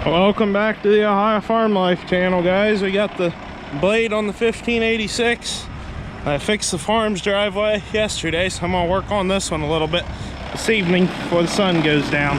Welcome back to the Ohio Farm Life channel, guys. We got the blade on the 1586. I fixed the farm's driveway yesterday, so I'm gonna work on this one a little bit this evening before the sun goes down.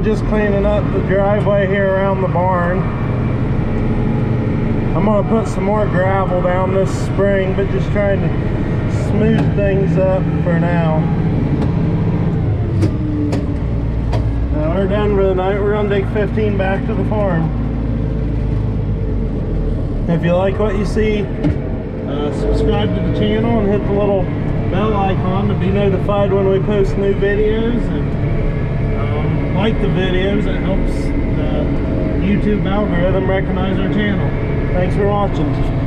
just cleaning up the driveway here around the barn. I'm gonna put some more gravel down this spring, but just trying to smooth things up for now. Now we're done for the night. We're gonna take 15 back to the farm. If you like what you see, subscribe to the channel and hit the little bell icon to be notified when we post new videos, and like the videos. It helps the YouTube algorithm recognize our channel. Thanks for watching.